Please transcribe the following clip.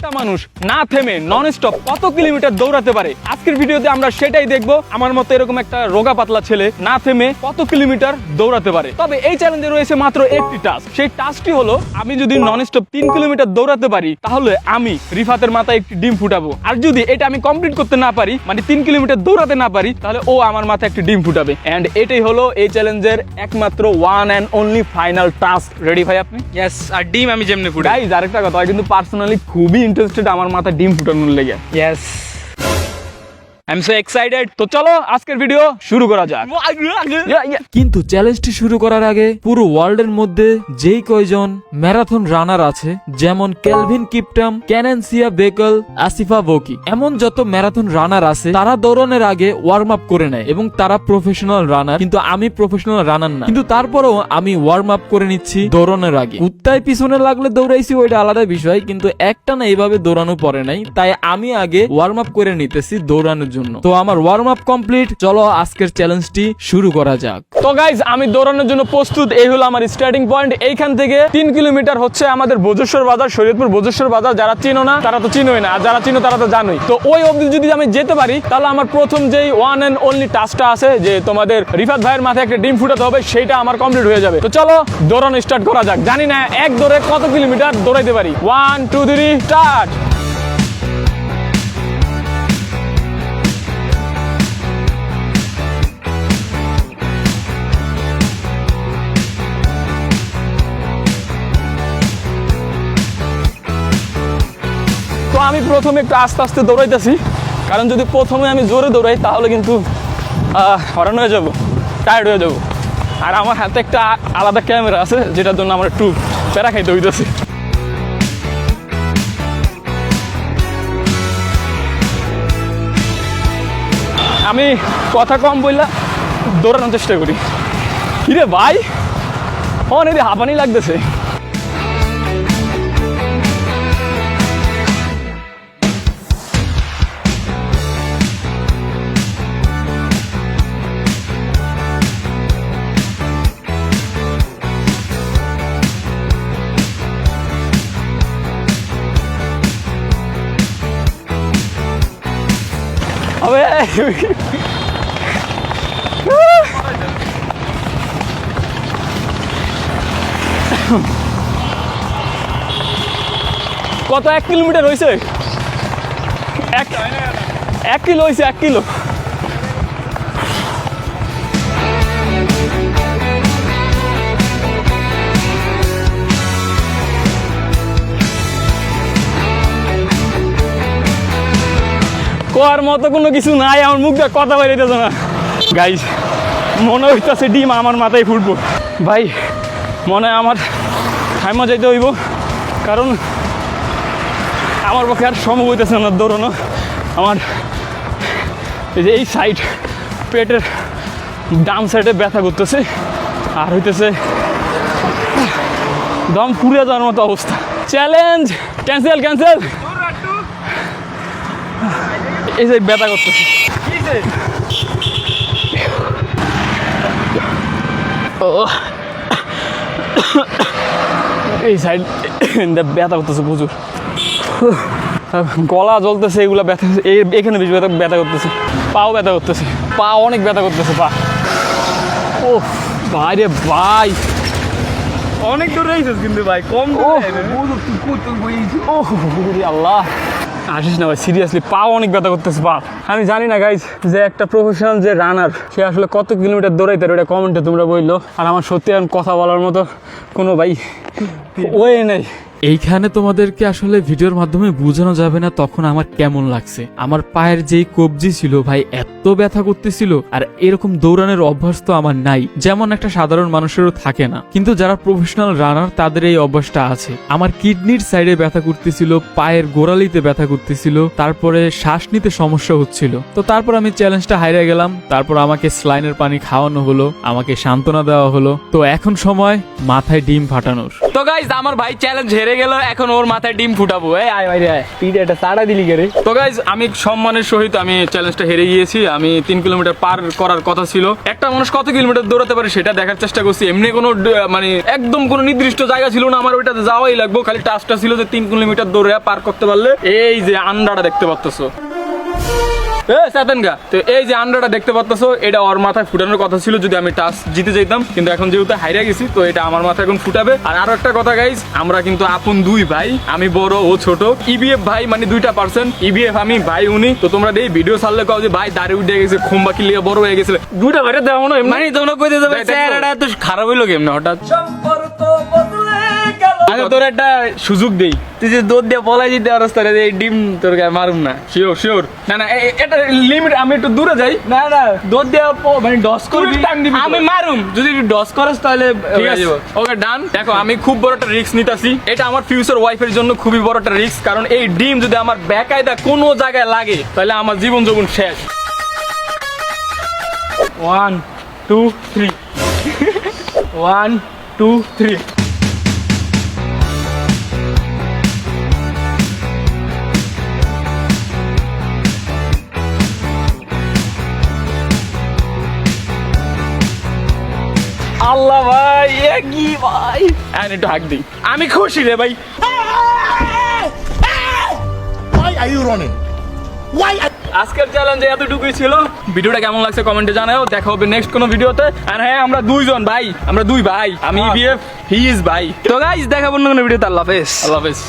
একটা মানুষ না থেমে নন স্টপ কত কিলোমিটার দৌড়াতে পারে? আজকের ভিডিওতে আমরা সেটাই দেখবো। আমার মতো এরকম একটা রোগা পাতলা ছেলে না থেমে কত কিলোমিটার দৌড়াতে পারে। তবে এই চ্যালেঞ্জে রয়েছে মাত্র একটি টাস্ক। সেই টাস্কটি হলো, আমি যদি নন স্টপ 3 কিলোমিটার দৌড়াতে পারি তাহলে আমি রিফাতের মাথায় একটি ডিম ফুটাবো। আর যদি এটা আমি কমপ্লিট করতে না পারি, মানে 3 কিলোমিটার দৌড়াতে না পারি, তাহলে ও আমার মাথায় একটি ডিম ফুটাবে। এন্ড এটাই হলো এই চ্যালেঞ্জের একমাত্র one and only final task. Ready ভাই আপনি? ইয়েস। আর ডিম আমি যেমনি ফুটাই। গাইস আরেকটা কথা, কিন্তু পার্সোনালি খুবই ইন্টারেস্টেড আমার মাথায় ডিম ফুটানোর লেগে। Yes. I am so excited. তো চলো আজকের ভিডিও শুরু করা যাক। কিন্তু চ্যালেঞ্জটি শুরু করার আগে পুরো ওয়ার্ল্ডের মধ্যে যেই কয়জন ম্যারাথন রানার আছে, যেমন কেলভিন কিপটাম, ক্যানেন্সিয়া বেকল, আসিফা বোকি, এমন যত ম্যারাথন রানার আছে, তারা দৌড়ানোর আগে ওয়ার্ম আপ করে নেয় এবং তারা প্রফেশনাল রানার। কিন্তু আমি প্রফেশনাল রানার না, কিন্তু তারপরেও আমি ওয়ার্ম আপ করে নিচ্ছি দৌড়ানোর আগে। কুত্তায় পিছনে লাগলে দৌড়াইছি ওইটা আলাদা বিষয়, কিন্তু একটা না এইভাবে দৌড়ানো পড়ে নাই, তাই আমি আগে ওয়ার্ম আপ করে নিতেছি দৌড়ানোর জন্য। তো আমার ওয়ার্ম আপ কমপ্লিট, চলো আজকের চ্যালেঞ্জটি শুরু করা যাক। তো গাইজ আমি দৌড়ানোর জন্য প্রস্তুত। এই হলো আমার স্টার্টিং পয়েন্ট। এইখান থেকে 3 কিলোমিটার হচ্ছে আমাদের ভোজেশ্বর বাজার, শরীয়তপুর ভোজেশ্বর বাজার। যারা চিনো না তারা তো চিনোই না, আর যারা চিনো তারা তো জানোই। তো ওই অবধি যদি আমি যেতে পারি, তাহলে আমার প্রথম যেই ওয়ান এন্ড অনলি টাস্কটা আছে, যে তোমাদের রিফাত ভাইয়ের মাথায় একটা ডিম ফুটাতে হবে, সেইটা আমার কমপ্লিট হয়ে যাবে। তো চলো দৌড়ানো স্টার্ট করা যাক। জানি না এক দৌড়ে কত কিলোমিটার দৌড়াইতে পারি। 1 2 3 স্টার্ট। তো আমি প্রথমে একটু আস্তে আস্তে দৌড়াইতেছি, কারণ যদি প্রথমে আমি জোরে দৌড়াই তাহলে কিন্তু হরান হয়ে যাব, টায়ার্ড হয়ে যাব। আর আমার হাতে একটা আলাদা ক্যামেরা আছে, যেটার জন্য আমার একটু প্যারা খাইতে হইতেছে। আমি কথা কম বললা দৌড়ানোর চেষ্টা করি। কিরে ভাই, অনেক হাঁপানি লাগতেছে। আবে কত 1 কিলোমিটার হয়েছে? 1 কিলো হয়েছে, 1 কিলো। কোয়ার মতো কোনো কিছু নাই, আমার মুখ দিয়ে কথা বেরোইতেছে না। গাইস মনে হইতেছে ডিম আমার মাথায় ফুটবো। ভাই মনে হয় আমার থাইমা যাইতে হইব, কারণ আমার পক্ষে আর সম্ভব হইতেছে না দৌড়ানো। আমার এই যে এই সাইড পেটের ডান সাইডে ব্যথা করতেছে, আর হইতেছে দম পুড়ে যাওয়ার মতো অবস্থা। Challenge cancel cancel. এই যে ব্যথা করতেছে, এই সাইড ব্যথা করতেছে প্রচুর, গলা জ্বলতেছে, এগুলা ব্যথা, এখানে বেশি ব্যথা করতেছে, পাও ব্যথা করতেছে, পা অনেক ব্যথা করতেছে পা। ও ভাই রে ভাই, অনেক দূরে আইছিস কিন্তু ভাই, কম আল্লাহ আসিস না ভাই, সিরিয়াসলি পা অনেক ব্যথা করতেছে পা। আমি জানি না গাইজ, যে একটা প্রফেশনাল যে রানার, সে আসলে কত কিলোমিটার দৌড়াইতে পারে, ওটা কমেন্টে তোমরা বললো। আর আমার সত্যি এখন কথা বলার মতো কোনো ভাই ওয়ে নেই। এইখানে তোমাদেরকে আসলে ভিডিওর মাধ্যমে বোঝানো যাবে না তখন আমার কেমন লাগছে। আমার পায়ের যেই কবজি ছিল ভাই, এত ব্যথা করতেছিল। আর এরকম দৌড়ানোর অভ্যাস তো আমার নাই, যেমন একটা সাধারণ মানুষেরও থাকে না, কিন্তু যারা প্রফেশনাল রানার তাদের এই অভ্যাসটা আছে। আমার কিডনির সাইডে ব্যথা করতেছিল, পায়ের গোড়ালিতে ব্যথা করতেছিল, তারপরে শ্বাস নিতে সমস্যা হচ্ছিল। তো তারপর আমি চ্যালেঞ্জটা হারিয়ে গেলাম। তারপর আমাকে স্লাইনের পানি খাওয়ানো হলো, আমাকে সান্ত্বনা দেওয়া হলো। তো এখন সময় মাথায় ডিম ফাটানোর। তো গাইস আমার ভাই চ্যালেঞ্জ হেরে হেরে গেল, এখন ওর মাথায় ডিম ফুটাবো। এই আয় ভাই আয়, তুই একটা সাড়া দিলি কে রে? তো গাইজ আমি সম্মানের সহিত আমি চ্যালেঞ্জটা হেরে গিয়েছি। আমি 3 কিলোমিটার পার করার কথা ছিল। একটা মানুষ কত কিলোমিটার দৌড়াতে পারে সেটা দেখার চেষ্টা করছি। এমনি কোনো মানে একদম কোনো নির্দিষ্ট জায়গা ছিল না, আমার ওইটাতে যাওয়াই লাগবে। খালি টাস্কটা ছিল যে 3 কিলোমিটার দৌড়ে পার করতে পারলে এই যে আন্ডাটা দেখতে পাচ্তেছো, তো এই যে আন্ডাটা দেখতে পাচ্ছ, এটা ওর মাথায় ফুটানোর কথা ছিল যদি আমি টাস্ক জিতে যেতাম, কিন্তু এখন যেহেতু হাইরা গেছি তো এটা আমার মাথায় এখন ফুটাবে। আর আরো একটা কথা গাইজ, আমরা কিন্তু আপন 2 ভাই, আমি বড় ও ছোট। ইবিএফ ভাই মানে 2টা পার্সন, ইবিএফ আমি ভাই উনি। তো তোমরা এই ভিডিও ছাড়লে কাও যে ভাই দাঁড়িয়ে উঠে গেছে, খুম্বা কি লিয়ে বড় হয়ে গেছিল, 2টা ভাইটা দেওয়া না মানে তোমরা কইতে যাবে চেহারাটা এত খারাপ হইলো কেমনে হঠাৎ? আচ্ছা তোর একটা সুযোগ দেই, তুই যে দুধ দিয়ে বলাই দিতে পারস তাহলে এই ডিম তোর গায়ে মারুম না। Sure sure. না না এটা লিমিট, আমি একটু দূরে যাই। না না, দুধ দিয়ে মানে ডস করবি, তুই টান দিবি তো। আমি মারুম। যদি ডস করস তাহলে ঠিক আছে, ওকে ডান। দেখো আমি খুব বড় একটা রিস্ক নিতেছি, এটা আমার ফিউচার ওয়াইফের জন্য খুবই বড় একটা রিস্ক, কারণ এই ডিম যদি আমার বেকায়দা কোনো জায়গায় লাগে তাহলে আমার জীবন যৌবন শেষ। 1 2 3 1 2 3 আল্লাহ ভাই, এ কি ভাই, একটু হাক দিই। আমি খুশি রে ভাই। Why are you running? Why are আজকের চ্যালেঞ্জে এতটুকুই ছিল। ভিডিওটা কেমন লাগছে কমেন্টে জানাও। দেখা হবে নেক্সট কোনো ভিডিওতে। আর হ্যাঁ, আমরা 2 জন ভাই, আমরা 2 ভাই, আমি ইবিএফ, হি ইজ ভাই। তো গাইস দেখা অন্য কোনো ভিডিওতে। আল্লাহ হাফেজ। আল্লাহ হাফেজ।